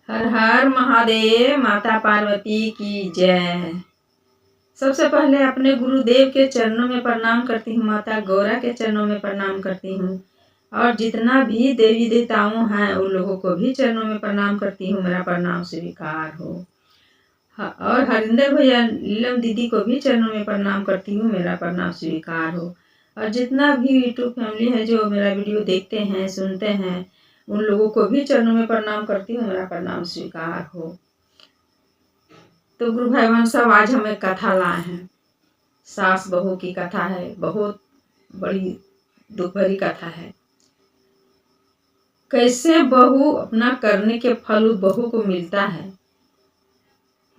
हर हर महादेव। माता पार्वती की जय। सबसे पहले अपने गुरुदेव के चरणों में प्रणाम करती हूँ, माता गौरा के चरणों में प्रणाम करती हूँ और जितना भी देवी देवताओं हैं उन लोगों को भी चरणों में प्रणाम करती हूँ। मेरा प्रणाम स्वीकार हो। और हरिंदर भैया नीलम दीदी को भी चरणों में प्रणाम करती हूँ, मेरा प्रणाम स्वीकार हो। और जितना भी यूट्यूब फैमिली है जो मेरा वीडियो देखते हैं सुनते हैं उन लोगों को भी चरणों में प्रणाम करती हूँ, मेरा प्रणाम स्वीकार हो। तो गुरु भाईवान सब आज हमें कथा लाए हैं। सास बहू की कथा है, बहुत बड़ी दुख भरी कथा है। कैसे बहू अपना करने के फल उस बहू को मिलता है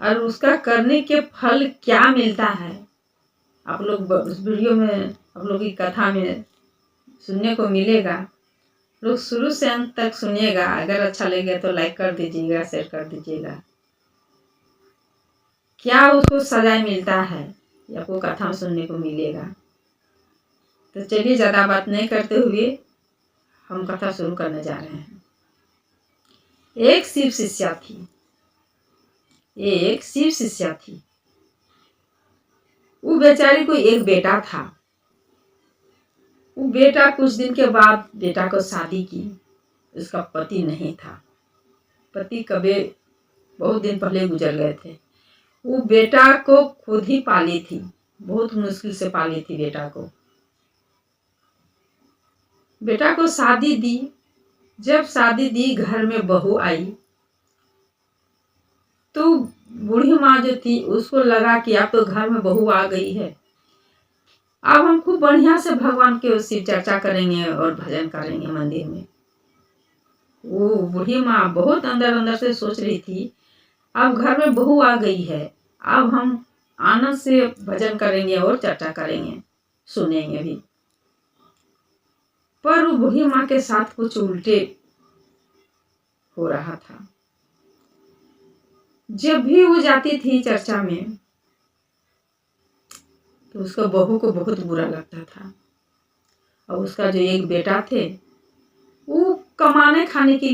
और उसका करने के फल क्या मिलता है, आप लोग उस वीडियो में आप लोग की कथा में सुनने को मिलेगा। लोग शुरू से अंत तक सुनिएगा। अगर अच्छा लगे तो लाइक कर दीजिएगा, शेयर कर दीजिएगा। क्या उसको सजाए मिलता है ये आपको कथा में सुनने को मिलेगा। तो चलिए ज़्यादा बात नहीं करते हुए हम कथा शुरू करने जा रहे हैं। एक शिव शिष्या थी। एक शिव शिष्या थी। वो बेचारी को एक बेटा था। वो बेटा कुछ दिन के बाद बेटा को शादी की। उसका पति नहीं था। पति कभी बहुत दिन पहले गुजर गए थे। वो बेटा को खुद ही पाली थी, बहुत मुश्किल से पाली थी बेटा को। बेटा को शादी दी। जब शादी दी घर में बहू आई तो बूढ़ी माँ जो थी उसको लगा कि अब तो घर में बहू आ गई है, अब हम खूब बढ़िया से भगवान के शिव चर्चा करेंगे और भजन करेंगे मंदिर में। वो बूढ़ी माँ बहुत अंदर अंदर से सोच रही थी अब घर में बहू आ गई है, अब हम आनंद से भजन करेंगे और चर्चा करेंगे, सुनेंगे भी। पर वो बूढ़ी माँ के साथ कुछ उल्टे हो रहा था। जब भी वो जाती थी चर्चा में तो उसका बहू को बहुत बुरा लगता था। और उसका जो एक बेटा थे वो कमाने के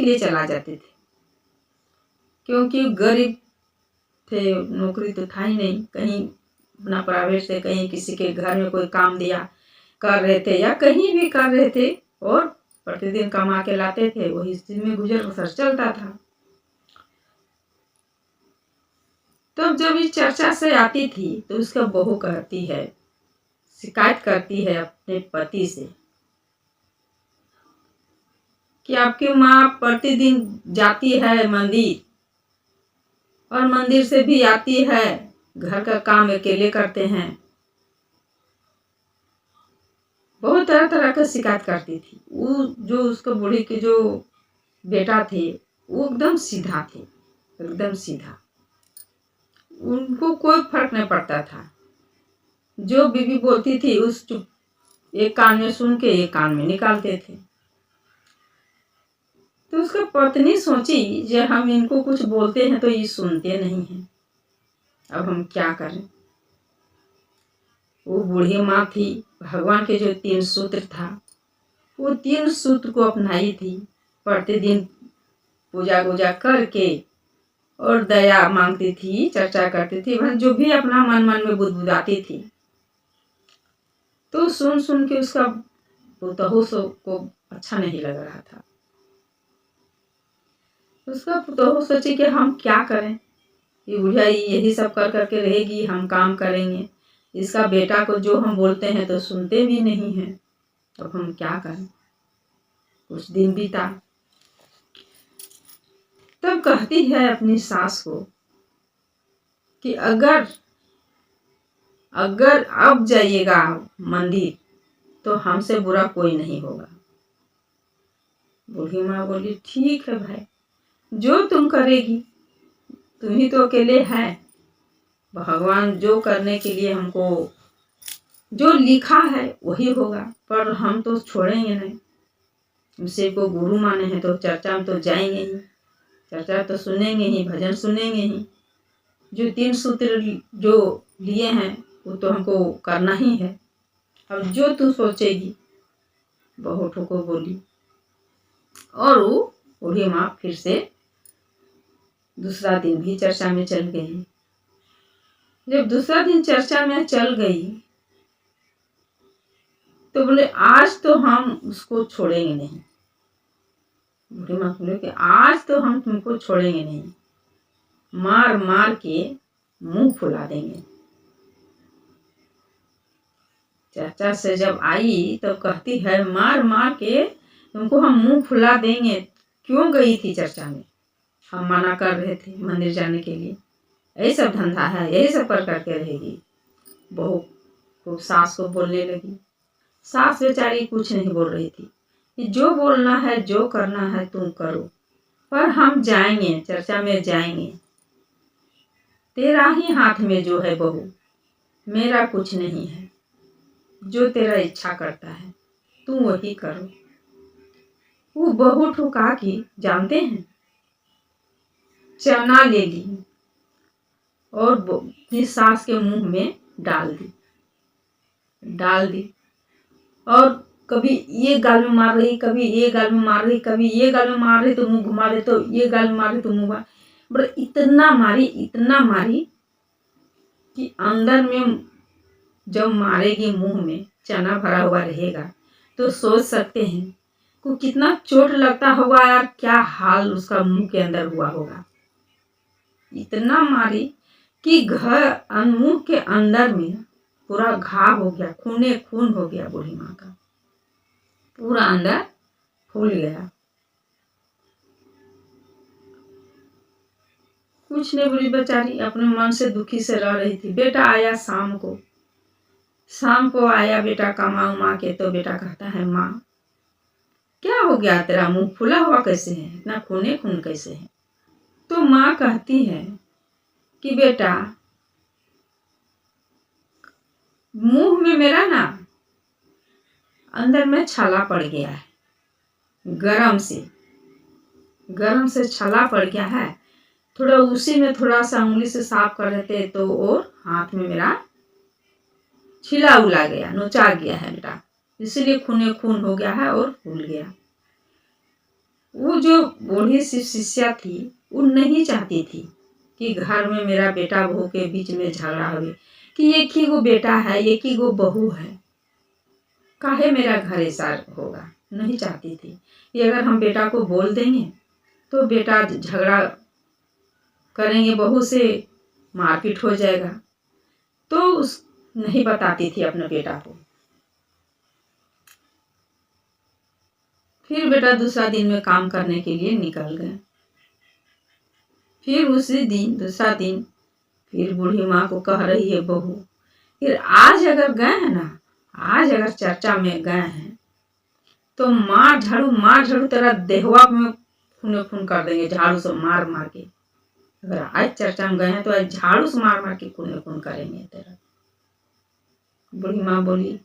लिए चला जाते थे, क्योंकि गरीब थे, नौकरी तो था ही नहीं। कहीं अपना प्राइवेट से कहीं किसी के घर में कोई काम दिया कर रहे थे या कहीं भी कर रहे थे और प्रतिदिन कमा के लाते थे, वही में गुजर बसर चलता था। तो जब इस चर्चा से आती थी तो उसका बहू कहती है, शिकायत करती है अपने पति से कि आपकी माँ प्रतिदिन जाती है मंदिर और मंदिर से भी आती है, घर का काम अकेले करते हैं। बहुत तरह तरह का शिकायत करती थी। वो जो उसको बूढ़ी के जो बेटा थे वो एकदम सीधा थे, एकदम सीधा। उनको कोई फर्क नहीं पड़ता था। जो बीवी बोलती थी उस चुप एक कान में सुन के एक कान में निकालते थे। तो उसका पत्नी सोची जो हम इनको कुछ बोलते हैं तो ये सुनते नहीं हैं, अब हम क्या करें। वो बूढ़ी माँ थी, भगवान के जो 3 सूत्र था वो 3 सूत्र को अपनाई थी। प्रतिदिन पूजा वूजा करके और दया मांगती थी, चर्चा करती थी, जो भी अपना मन मन में बुदबुदाती थी। तो सुन सुन के उसका पुतहू को अच्छा नहीं लग रहा था। उसका पुतहू सोची कि हम क्या करें, ये बुढ़िया यही सब कर करके रहेगी, हम काम करेंगे। इसका बेटा को जो हम बोलते हैं तो सुनते भी नहीं हैं, अब हम क्या करें। कुछ दिन बीता। तब कहती है अपनी सास को कि अगर अब जाइएगा मंदिर तो हमसे बुरा कोई नहीं होगा। बूढ़ी माँ बोली ठीक है भाई, जो तुम करेगी, तुम ही तो अकेले हैं। भगवान जो करने के लिए हमको जो लिखा है वही होगा, पर हम तो छोड़ेंगे नहीं। हमसे को गुरु माने हैं तो चर्चा में तो जाएंगे ही, चर्चा तो सुनेंगे ही, भजन सुनेंगे ही। जो 3 सूत्र जो लिए हैं वो तो हमको करना ही है। अब जो तू सोचेगी, बहू ठोको बोली। और वो बूढ़ी माँ फिर से दूसरा दिन भी चर्चा में चल गई। जब दूसरा दिन चर्चा में चल गई तो बोले आज तो हम उसको छोड़ेंगे नहीं। बूढ़ी माँ बोले कि आज तो हम तुमको छोड़ेंगे नहीं, मार मार के मुंह फुला देंगे। चाचा से जब आई तो कहती है मार मार के तुमको हम मुंह फुला देंगे। क्यों गई थी चर्चा में? हम मना कर रहे थे मंदिर जाने के लिए। यही सब धंधा है, यही सब कर करके रहेगी। बहू को सास को बोलने लगी। सास बेचारी कुछ नहीं बोल रही थी कि जो बोलना है जो करना है तुम करो, पर हम जाएंगे, चर्चा में जाएंगे। तेरा ही हाथ में जो है बहू, मेरा कुछ नहीं है। जो तेरा इच्छा करता है तू वही करो। वो बहू ठुका की जानते हैं, चना ले ली और अपनी सास के मुंह में डाल दी और कभी ये गाल में मार रही, कभी ये गाल में मार रही, कभी ये गाल में मार रही तो मुंह घुमा दे, तो ये गाल में मार रही तो मुंह बड़ा इतना मारी कि अंदर में जब मारेगी मुंह में चना भरा हुआ रहेगा तो सोच सकते हैं को कितना चोट लगता होगा यार, क्या हाल उसका मुंह के अंदर हुआ होगा। इतना मारी कि मुंह के अंदर में पूरा घाव हो गया, खूने खून हो गया। बूढ़ी माँ का पूरा अंदर फूल गया। कुछ नहीं बोली बेचारी, अपने मन से दुखी से रह रही थी। बेटा आया शाम को आया बेटा कमा उमा के, तो बेटा कहता है माँ क्या हो गया, तेरा मुंह फूला हुआ कैसे है, इतना खूने खून कैसे है? तो माँ कहती है कि बेटा मुंह में मेरा ना अंदर में छाला पड़ गया है, गरम से छाला पड़ गया है। थोड़ा उसी में थोड़ा सा उंगली से साफ कर देते तो और हाथ में मेरा छिला उला गया, नोचा गया है बेटा, इसीलिए खूने खून हो गया है और फूल गया। वो जो बूढ़ी सी शिष्या थी वो नहीं चाहती थी कि घर में मेरा बेटा बहू के बीच में झगड़ा हो, कि एक ही गो बेटा है, एक ही गो बहू है, काहे मेरा घर ऐसा होगा। नहीं चाहती थी कि अगर हम बेटा को बोल देंगे तो बेटा झगड़ा करेंगे, बहू से मारपीट हो जाएगा, तो नहीं बताती थी अपने बेटा को। फिर बेटा दूसरा दिन में काम करने के लिए निकल गए। फिर उसी दिन दूसरा दिन फिर बूढ़ी माँ को कह रही है बहू, फिर आज अगर गए हैं ना, आज अगर चर्चा में गए हैं तो मार झाड़ू तेरा देहवा में खून खून कर देंगे, झाड़ू से मार मार के। अगर आज चर्चा में गए हैं तो आज झाड़ू से मार मार के खून खून करेंगे तेरा। बूढ़ी माँ बोली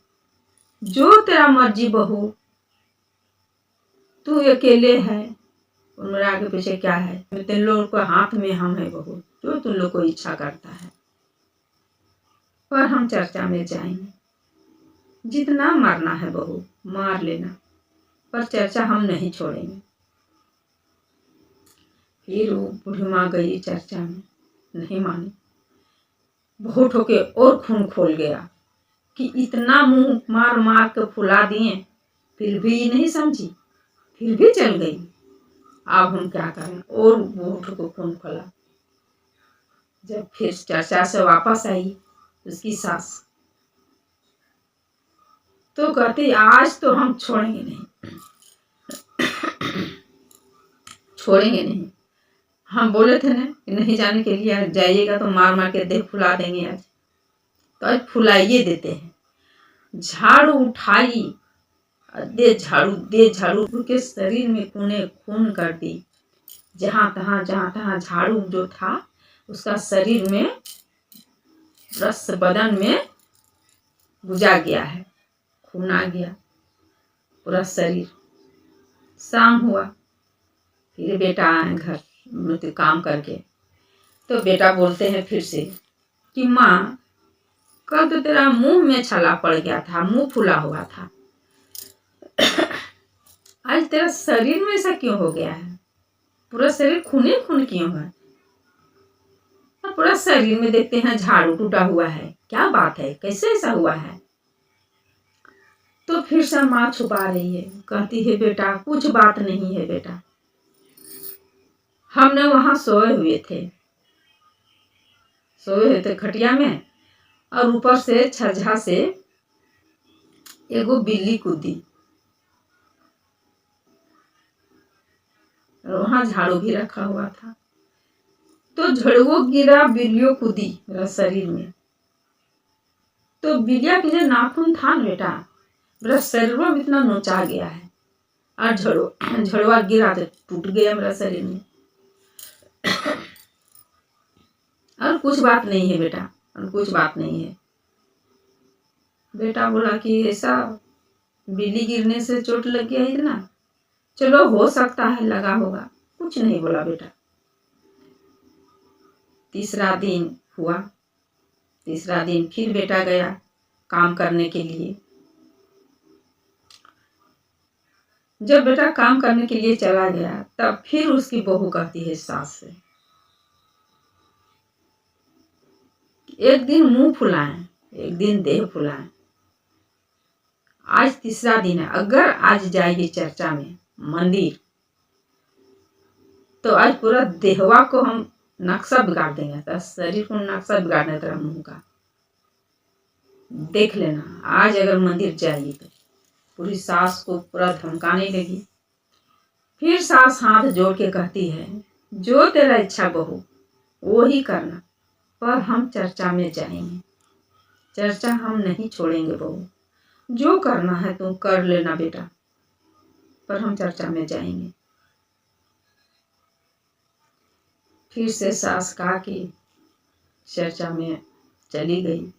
जो तेरा मर्जी बहू, तू अकेले है और मेरे आगे पीछे क्या है, तुम लोग को हाथ में हम है बहू, जो तुम लोग को इच्छा करता है। पर हम चर्चा में जाएंगे, जितना मारना है बहू मार लेना, पर चर्चा हम नहीं छोड़ेंगे। फिर वो बूढ़ी माँ गई चर्चा में, नहीं मानी, बहुत होके और खून खोल गया कि इतना मुंह मार मार के फुला दिए, फिर भी नहीं समझी, फिर भी चल गई। अब हम क्या करें, और बहुत को खून खोला। जब फिर चर्चा से वापस आई उसकी सास, तो कहती आज तो हम छोड़ेंगे नहीं। हम बोले थे ना कि नहीं जाने के लिए, जाइएगा तो मार मार के देह फुला देंगे आज, तो आज फुलाइए देते हैं। झाड़ू उठाई, दे झाड़ू के शरीर में खूने खून कर दी। जहाँ तहाँ झाड़ू जो था उसका शरीर में, रस बदन में बुझा गया है, खून आ गया पूरा शरीर। शाम हुआ, फिर बेटा आए घर मतलब काम करके, तो बेटा बोलते हैं फिर से कि माँ कल तो तेरा मुंह में छाला पड़ गया था, मुंह फूला हुआ था, आज तेरा शरीर में ऐसा क्यों हो गया है, पूरा शरीर खूने खून क्यों है? पूरा शरीर में देखते हैं झाड़ू टूटा हुआ है, क्या बात है, कैसे ऐसा हुआ है। तो फिर से माँ छुपा रही है, कहती है बेटा कुछ बात नहीं है बेटा, हमने वहां सोए हुए थे खटिया में, और ऊपर से छज्जा से एगो बिल्ली कूदी, और वहां झाड़ू भी रखा हुआ था। तो झड़ुओ गिरा, बिल्लियों कूदी मेरा शरीर में। तो बिल्लिया के जो नाखून था न बेटा, मेरा शरीर में इतना नोचा गया है, और झड़ुआ गिरा तो टूट गया मेरा शरीर में। और कुछ बात नहीं है बेटा, और कुछ बात नहीं है। बेटा बोला कि ऐसा बिल्ली गिरने से चोट लग गया इतना, चलो हो सकता है लगा होगा, कुछ नहीं बोला बेटा। तीसरा दिन हुआ, तीसरा दिन फिर बेटा गया काम करने के लिए। जब बेटा काम करने के लिए चला गया, तब फिर उसकी बहू कहती है सास से, एक दिन मुंह फुलाएं, एक दिन देह फुलाएं। आज तीसरा दिन है, अगर आज जाएगी चर्चा में मंदिर, तो आज पूरा देहवा को हम नक्शा बिगाड़ देंगे, तो शरीर को नक्शा बिगाड़ने तरह मुंह का देख लेना। आज अगर मंदिर जाएगी तो पूरी सास को पूरा धमकाने लगी। फिर सास हाथ जोड़ के कहती है, जो तेरा इच्छा बहू वो ही करना, पर हम चर्चा में जाएंगे, चर्चा हम नहीं छोड़ेंगे बहू, जो करना है तुम कर लेना बेटा, पर हम चर्चा में जाएंगे। फिर से सास कहा कि चर्चा में चली गई।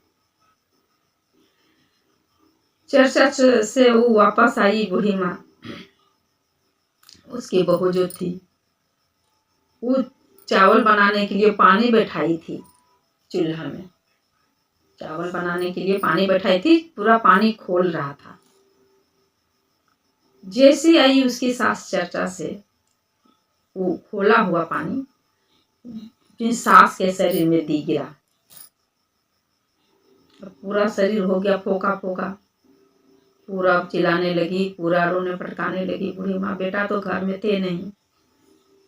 चर्चा से वो वापस आई बूढ़ी माँ, उसकी बहू जो थी वो चावल बनाने के लिए पानी बैठाई थी चूल्हा में, चावल बनाने के लिए पानी बैठाई थी, पूरा पानी खोल रहा था। जैसे आई उसकी सास चर्चा से, वो खोला हुआ पानी अपनी सास के शरीर में दी गिरा, और पूरा शरीर हो गया फोका फोका। पूरा चिल्लाने लगी, पूरा रोने पटकाने लगी बूढ़ी माँ। बेटा तो घर में थे नहीं,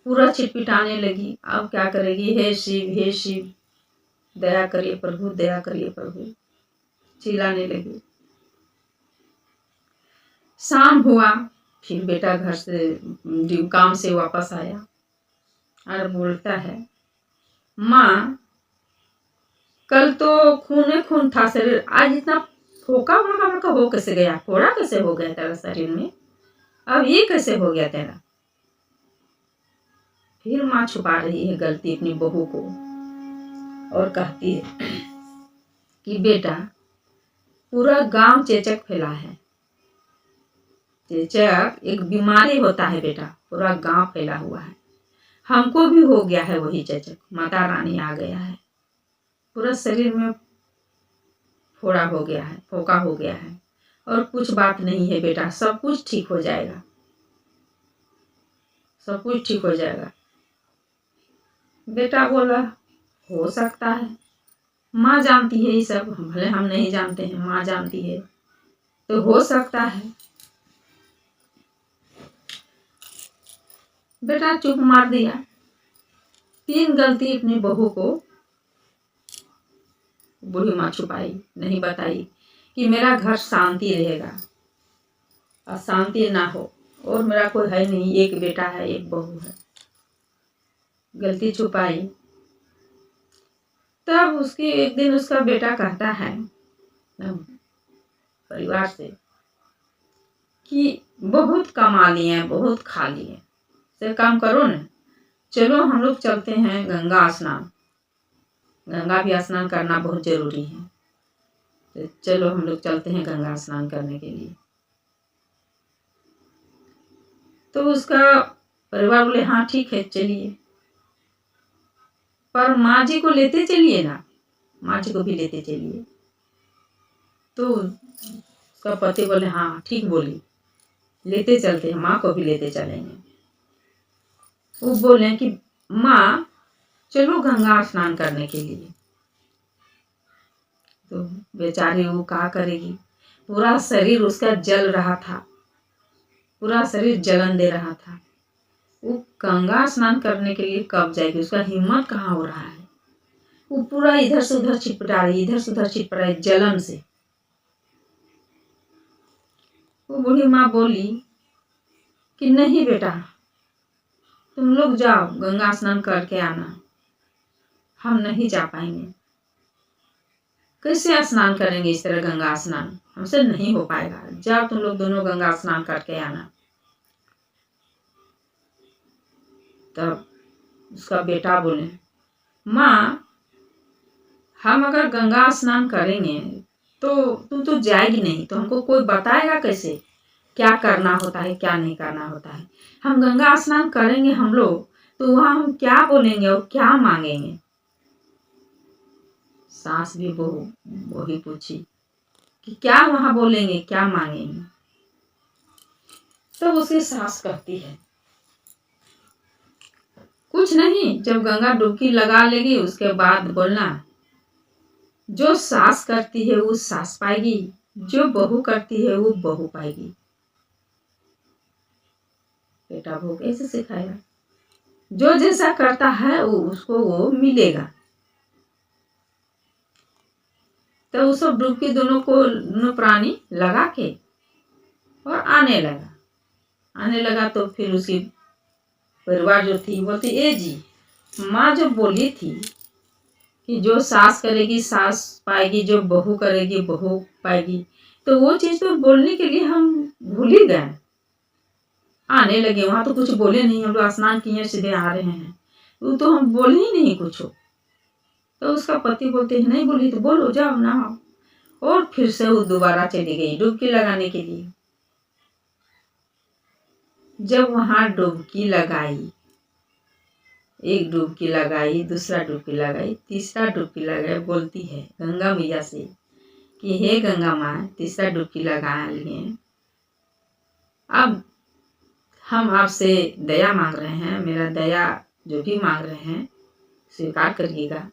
पूरा चिटपिटाने लगी, अब क्या करेगी, हे शिव हे शिव, दया करिए प्रभु, दया करिए प्रभु, चिल्लाने लगी। शाम हुआ, फिर बेटा घर से काम से वापस आया और बोलता है, माँ कल तो खूने खून था शरीर, आज इतना फोका बड़का बड़का हो कैसे गया, फोड़ा कैसे हो गया तेरा शरीर में, अब ये कैसे हो गया तेरा। फिर माँ छुपा रही है गलती अपनी बहू को, और कहती है कि बेटा पूरा गांव चेचक फैला है, चेचक एक बीमारी होता है बेटा, पूरा गांव फैला हुआ है, हमको भी हो गया है वही चेचक, माता रानी आ गया है, पूरा शरीर में फोड़ा हो गया है, फोका हो गया है, और कुछ बात नहीं है बेटा, सब कुछ ठीक हो जाएगा, सब कुछ ठीक हो जाएगा। बेटा बोला हो सकता है, माँ जानती है ये सब, भले हम नहीं जानते हैं, माँ जानती है, तो हो सकता है। बेटा चुप मार दिया। तीन गलती अपनी बहू को बूढ़ी माँ छुपाई, नहीं बताई कि मेरा घर शांति रहेगा, अशांति ना हो, और मेरा कोई है नहीं, एक बेटा है एक बहू है, गलती छुपाई। तब उसकी एक दिन उसका बेटा कहता है परिवार से कि बहुत कमा लिए, बहुत खा लिए, से काम करो ना, चलो हम लोग चलते हैं गंगा स्नान, गंगा भी स्नान करना बहुत जरूरी है, तो चलो हम लोग चलते हैं गंगा स्नान करने के लिए। तो उसका परिवार बोले हाँ ठीक है चलिए, पर माँ जी को लेते चलिए ना, माँ जी को भी लेते चलिए। तो उसका पति बोले हाँ ठीक बोली, लेते चलते हैं, माँ को भी लेते चलेंगे। वो बोले कि माँ चलो गंगा स्नान करने के लिए। तो बेचारी वो क्या करेगी, पूरा शरीर उसका जल रहा था, पूरा शरीर जलन दे रहा था। वो गंगा स्नान करने के लिए कब जाएगी, उसका हिम्मत कहाँ हो रहा है। वो पूरा इधर से उधर छिटपटा रही, इधर से उधर छिटपटा रही जलन से। वो बूढ़ी माँ बोली कि नहीं बेटा, तुम लोग जाओ गंगा स्नान करके आना, हम नहीं जा पाएंगे। कैसे स्नान करेंगे इस तरह गंगा स्नान, हमसे नहीं हो पाएगा। जाओ तुम लोग दोनों गंगा स्नान करके आना। तब उसका बेटा बोले, माँ हम अगर गंगा स्नान करेंगे तो तू तो जाएगी नहीं, तो हमको कोई बताएगा कैसे क्या करना होता है क्या नहीं करना होता है। हम गंगा स्नान करेंगे हम लोग, तो वहाँ हम क्या बोलेंगे और क्या मांगेंगे। सास भी वही पूछी कि क्या वहाँ बोलेंगे क्या मांगेंगे। तब उसकी सास कहती है कुछ नहीं, जब गंगा डुबकी लगा लेगी उसके बाद बोलना, जो सास करती है वो सास पाएगी, जो बहू करती है वो बहू पाएगी। बेटा वो कैसे सिखाएगा, जो जैसा करता है उसको वो मिलेगा। तो वो सब डुबकी दोनों प्राणी लगा के और आने लगा। तो फिर उसकी परिवार जो थी बोलती, ए जी माँ जो बोली थी कि जो सास करेगी सास पाएगी, जो बहू करेगी बहू पाएगी, तो वो चीज तो बोलने के लिए हम भूल ही गए। आने लगे, वहां तो कुछ बोले नहीं, हम लोग स्नान किए सीधे आ रहे हैं, वो तो हम बोले ही नहीं कुछ। तो उसका पति बोलते हैं नहीं बोली तो बोलो, जाओ नहाओ। और फिर से वो दोबारा चली गई डुबकी लगाने के लिए। जब वहां डुबकी लगाई, एक डुबकी लगाई, दूसरा डुबकी लगाई, तीसरा डुबकी लगाई, बोलती है गंगा मैया से कि हे गंगा माँ, तीसरा डुबकी लगा लिए, अब हम आपसे दया मांग रहे हैं, मेरा दया जो भी मांग रहे हैं स्वीकार करिएगा।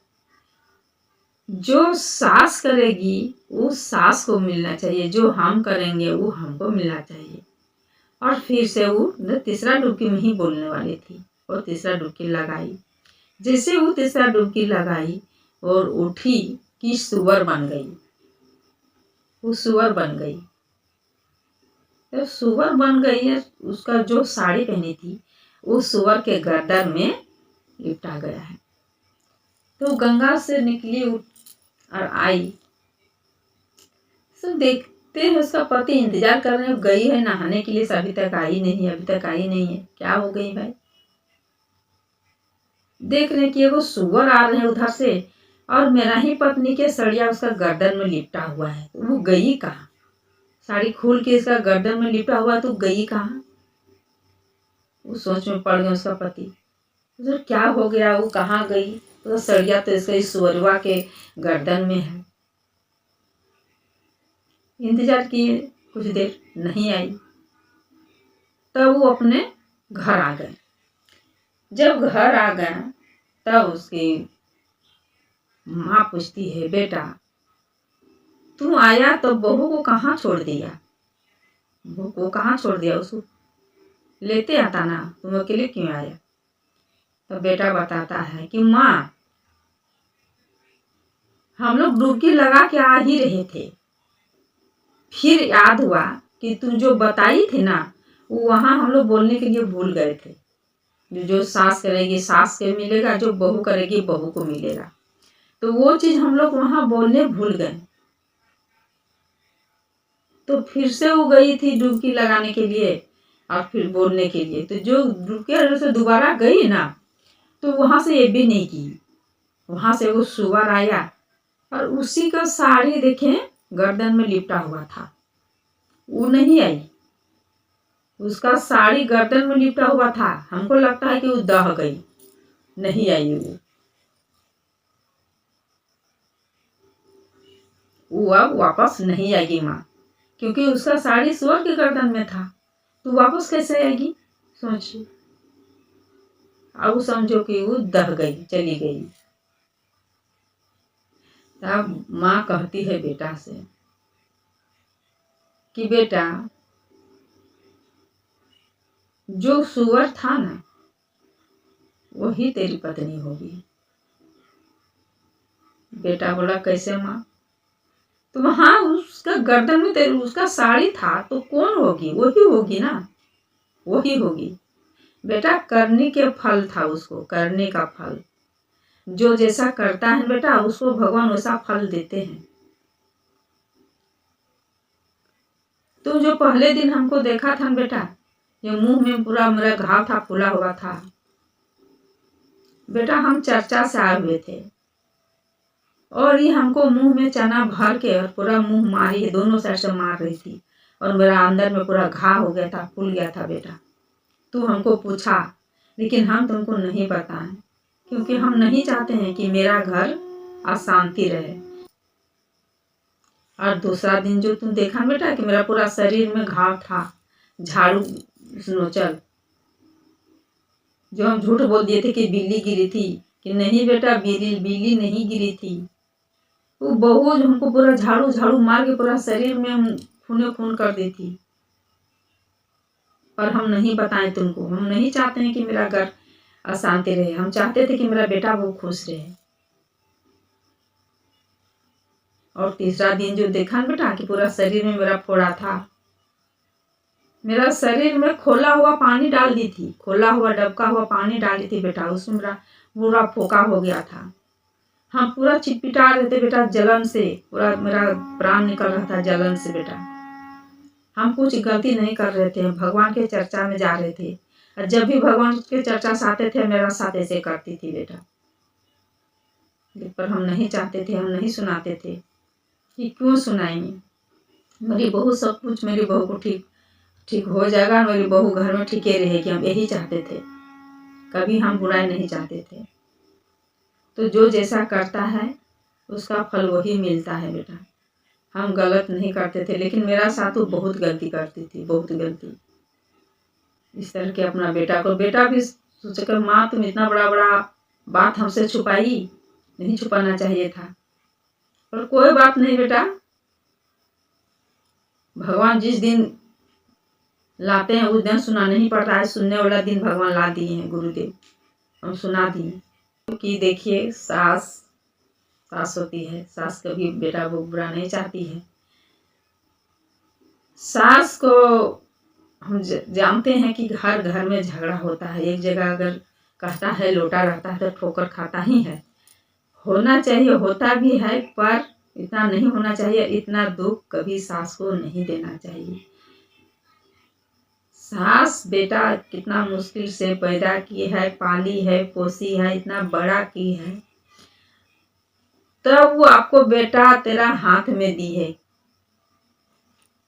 जो सास करेगी वो सास को मिलना चाहिए, जो हम करेंगे वो हमको मिलना चाहिए। और फिर से वो तीसरा डुबकी में ही बोलने वाली थी और तीसरा डुबकी लगाई। जैसे वो तीसरा डुबकी लगाई और उठी कि सुअर बन गई, वो सुअर बन गई। तो सुअर बन गई है, उसका जो साड़ी पहनी थी वो सुअर के गर्दन में लिपटा गया है। तो गंगा से निकली और आई, सब देखते हैं उसका पति इंतजार कर रहे हैं, गई है नहाने के लिए, अभी तक आई नहीं है, अभी तक आई नहीं है, क्या हो गई भाई। देख रहे कि वो सुअर आ रहे हैं उधर से और मेरा ही पत्नी के सड़िया उसका गर्दन में लिपटा हुआ है, तो वो गई कहाँ। साड़ी खोल के इसका गर्दन में लिपटा हुआ तो गई कहाँ। वो सोच में पड़ गया उसका पति, तो क्या हो गया, वो कहाँ गई। तो सड़िया तो इसका सुअरवा के गर्दन में है। इंतजार किए, कुछ देर नहीं आई, तब वो अपने घर आ गए। जब घर आ गया तब उसकी माँ पूछती है, बेटा तू आया तो बहू को कहाँ छोड़ दिया, बहू को कहाँ छोड़ दिया, उसको लेते आता ना, तुम अकेले क्यों आया। तो बेटा बताता है कि माँ हम लोग डुबकी लगा के आ ही रहे थे, फिर याद हुआ कि तू जो बताई थी ना, वो वहां हम लोग बोलने के लिए भूल गए थे। जो सास करेगी सास के मिलेगा, जो बहू करेगी बहू को मिलेगा, तो वो चीज हम लोग वहां बोलने भूल गए। तो फिर से वो गई थी डुबकी लगाने के लिए और फिर बोलने के लिए, तो जो डुबकी से दोबारा गई ना, तो वहां से ये भी नहीं की। वहां से वो सुअर आया और उसी का साड़ी देखे गर्दन में लिपटा हुआ था, वो नहीं आई, उसका साड़ी गर्दन में लिपटा हुआ था। हमको लगता है कि वो दह गई, नहीं आई वो अब वापस नहीं आएगी माँ, क्योंकि उसका साड़ी सुअर के गर्दन में था, तो वापस कैसे आएगी सोचिए। अब समझो कि वो दह गई, चली गई। तब माँ कहती है बेटा से कि बेटा, जो सुअर था ना वही तेरी पत्नी होगी। बेटा बोला कैसे माँ? तो हाँ, उसका गर्दन में तेरे उसका साड़ी था तो कौन होगी? वही होगी ना, वही होगी। बेटा करने के फल था, उसको करने का फल। जो जैसा करता है बेटा उसको भगवान वैसा फल देते हैं। तुम जो पहले दिन हमको देखा था बेटा, जो मुंह में पूरा मेरा घाव था, फूला हुआ था बेटा, हम चर्चा से आए हुए थे और ये हमको मुंह में चना भर के और पूरा मुंह मारी है, दोनों साइड से मार रही थी और मेरा अंदर में पूरा घाव हो गया था, फूल गया था बेटा। तू हमको पूछा लेकिन हम तुमको नहीं बताएं, क्योंकि हम नहीं चाहते हैं कि मेरा घर अशांति रहे। और दूसरा दिन जो तुम देखा बेटा कि मेरा पूरा शरीर में घाव था, झाड़ू नोचल, जो हम झूठ बोल दिए थे कि बिल्ली गिरी थी, कि नहीं बेटा बिल्ली नहीं गिरी थी। वो बहुत हमको पूरा झाड़ू झाड़ू मार के पूरा शरीर में हम खूने खून कर दी थी। पर हम नहीं बताएं तुमको, हम नहीं चाहते हैं कि मेरा घर अशांति रहे, हम चाहते थे कि मेरा बेटा वो खुश रहे। और तीसरा दिन जो देखा बेटा कि पूरा शरीर में मेरा फोड़ा था, मेरा शरीर में खोला हुआ पानी डाल दी थी, खोला हुआ डबका हुआ पानी डाली थी बेटा, उसमें मेरा पूरा फोका हो गया था। हम पूरा चिटपिटा रहे थे बेटा जलन से, पूरा मेरा प्राण निकल रहा था जलन से बेटा। हम कुछ गलती नहीं कर रहे थे, भगवान के चर्चा में जा रहे थे और जब भी भगवान के चर्चा से आते थे मेरा साथ ऐसे करती थी बेटा। पर हम नहीं चाहते थे, हम नहीं सुनाते थे कि क्यों सुनाएंगे। मेरी बहू सब कुछ, मेरी बहू को ठीक हो जाएगा, मेरी बहू घर में ठीक रहेगी, हम यही चाहते थे, कभी हम बुराई नहीं चाहते थे। तो जो जैसा करता है उसका फल वही मिलता है बेटा। हम गलत नहीं करते थे, लेकिन मेरा साथ वो बहुत गलती करती थी, बहुत गलती। इस तरह के अपना बेटा भी सोचकर माँ तुम इतना बड़ा बात हमसे छुपाई, नहीं छुपाना चाहिए था। पर कोई बात नहीं बेटा, भगवान जिस दिन लाते हैं उस दिन सुना नहीं पड़ता है, सुनने वाला दिन भगवान ला दिए हैं गुरुदेव, हम सुना दिए। कि देखिए सास होती है, सास कभी बेटा वो बुरा नहीं चाहती है। सास को हम जानते हैं कि हर घर में झगड़ा होता है, एक जगह अगर कहता है लोटा रहता है तो ठोकर खाता ही है। होना चाहिए, होता भी है, पर इतना नहीं होना चाहिए, इतना दुख कभी सास को नहीं देना चाहिए। सास बेटा कितना मुश्किल से पैदा की है, पाली है, पोसी है, इतना बड़ा की है, तब वो आपको बेटा तेरा हाथ में दी है।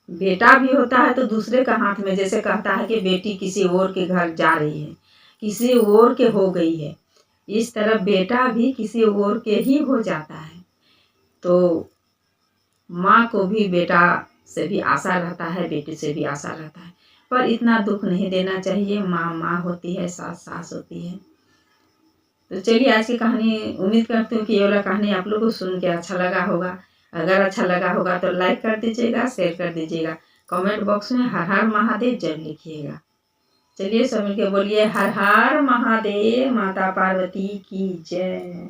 बेटा भी होता है तो दूसरे का हाथ में, जैसे कहता है कि बेटी किसी और के घर जा रही है, किसी और के हो गई है, इस तरह बेटा भी किसी और के ही हो जाता है। तो माँ को भी बेटा से भी आशा रहता है, बेटी से भी आशा रहता है, पर इतना दुख नहीं देना चाहिए। माँ माँ होती है, सास सास होती है। तो चलिए आज की कहानी, उम्मीद करती हूँ कि ये वाला कहानी आप लोगों को सुन के अच्छा लगा होगा। अगर अच्छा लगा होगा तो लाइक कर दीजिएगा, शेयर कर दीजिएगा, कमेंट बॉक्स में हर हर महादेव जरूर लिखिएगा। चलिए सब मिलके बोलिए हर हर महादेव, माता पार्वती की जय।